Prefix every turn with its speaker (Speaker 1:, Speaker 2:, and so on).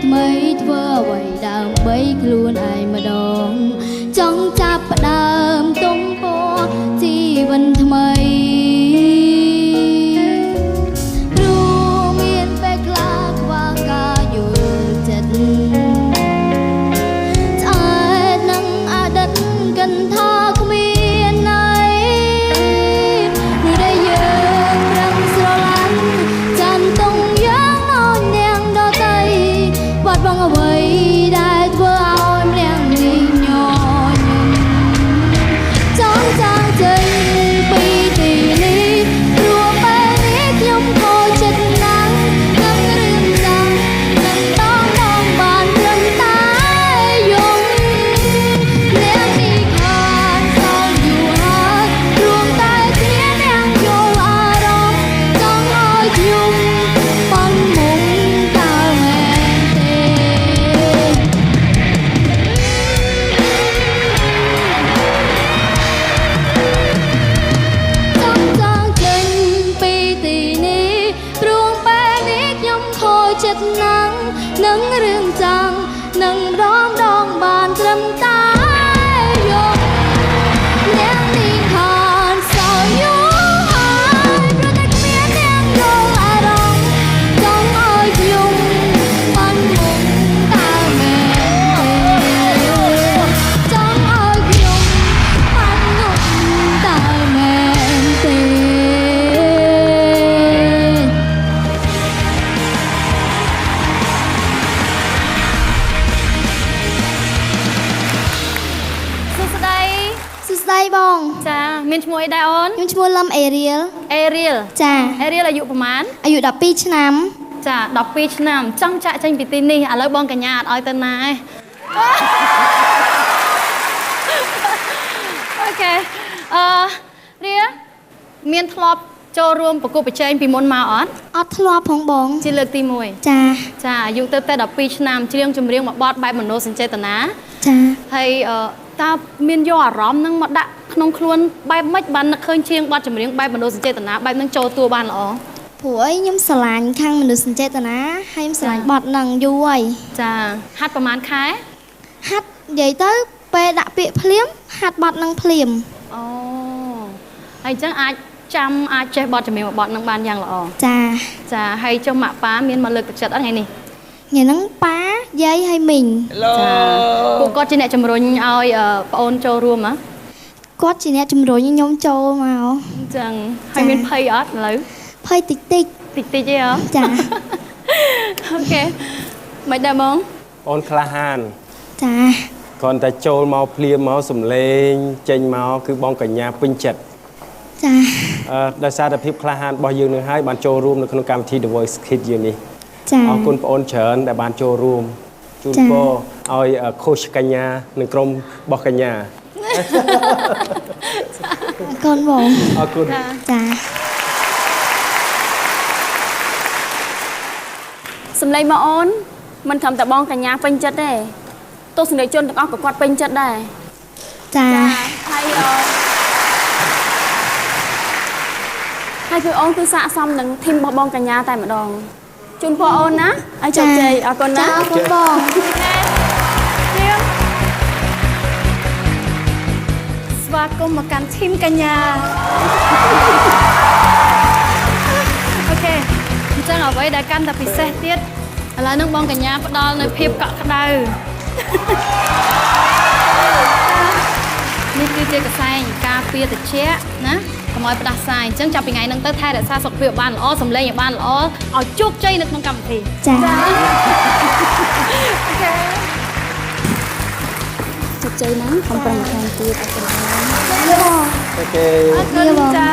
Speaker 1: ថ្មីធ្វើអ្វីដើម្បីខ្លួនឯងម្ដងចង់ចាប់ផ្ដើមទំព័រជីវិតថ្មីនឹងរឿងចាំនឹងរំដងបានត្រឹមតែយប់អ្នកនេះខានសោយយូរហើយព្រោះតែគ្មានអ្នកយល់អារម្មណ៍ចង់ឲ្យខ្ញុំបានមុំតើមែនទេចង់ឲ្យខ្ញុំបានមុំតើមែនទេបងចាមានឈ្មោះអីដែរអូនខ្ញុំឈ្មោះលឹមអេរៀលចាអេរៀលអាយុប្រហែលអាយុ12ឆ្នាំចា12ឆ្នាំចង់ចាក់ចេញពីទីនេះឥឡូវបងកញ្ញាអត់ឲ្យទៅណាទេអូខេរៀលមានធ្លាប់ចូលរួមប្រកួតប្រជែងពីមុនមកអត់ធ្លាប់ផងបងជាលើកទី1ចាអាយុទៅតែ12ឆ្នាំច្រៀងចម្រៀងមួយបទបែបមនោសញ្ចេតនាចាហើយតើមានយកអារម្មណ៍នឹងមកដាក់ក្នុងខ្លួនបែបម៉េចបាននឹកឃើញជាងបទចម្រៀងបែបមនោសញ្ចេតនាបែបនឹងចូលតួបានល្អព្រោះអីខ្ញុំស្រឡាញ់ខាងមនោសញ្ចេតនាហើយខ្ញុំស្រឡាញ់បទនឹងយូរហើយចាហាត់ប្រហែលខែហាត់និយាយទៅពេលដាក់ពាក្យភ្លាមហាត់បទនឹងភ្លាមអូហើយអញ្ចឹងអាចចេះបទចម្រៀងមួយបទនឹងបានយ៉ាងល្អចាហើយចុះម៉ាក់ប៉ាមានមកលើកទឹកចិត្តអត់ថ្ងៃនេះថ្ងៃហ្នឹងប៉ាយាយហើយមីងចាពួកគាត់ជាអ្នកជំរុញឲ្យប្អូនចូលរួមហ៎គាត់ជាអ្នកជំរុញខ្ញុំចូលមកអញ្ចឹងហើយមានភ័យអត់ឥឡូវភ័យតិចទេហ៎ចាអូខេមិនដែរបងអូនក្លាហានចាគ្រាន់តែចូលមកភ្លាមមកសំឡេងចេញមកគឺបងកញ្ញាពេញចិត្តចាដោយសារតែភាពក្លាហានរបស់យើងនឹងហើយបានចូលរួមនៅក្នុងកម្មវិធី The Voice Kids យើងនេះអរគុណបងអូនច្រើនដែលបានចូលរួមជូនពរឲ្យខូចកញ្ញានិងក្រុមរបស់កញ្ញាអរគុណបងអរគុណចាសម្លេងមកអូនមិនត្រឹមតែបងកញ្ញាពេញចិត្តទេទស្សនិកជនទាំងអស់ក៏គាត់ពេញចិត្តដែរចាហើយគឺអូនគឺស័ក្តិសមនឹងធីមរបស់បងកញ្ញាតែម្ដងជូនពរអូនណាឲ្យជោគជ័យអរគុណណាអរគុណបងស្វាគមន៍មកកាន់ធីមកញ្ញាអូខេអញ្ចឹងអ្វីដែលកាន់តែពិសេសទៀតឥឡូវនឹងបងកញ្ញាផ្ដល់នៅភាពកក់ក្ដៅនេះគឺជាកសែងការពារត្រជាក់ណាកុំឲ្យផ្ដាសាយអញ្ចឹងចាប់ពីថ្ងៃហ្នឹងទៅថែរក្សាសុខភាពបានល្អសម្លេងឲ្យបានល្អឲ្យជោគជ័យនៅក្នុងកម្មវិធីចា៎អូខេជោគជ័យណាស់ខំប្រឹងខាងទៀតអរគុណអូខេអរគុណចា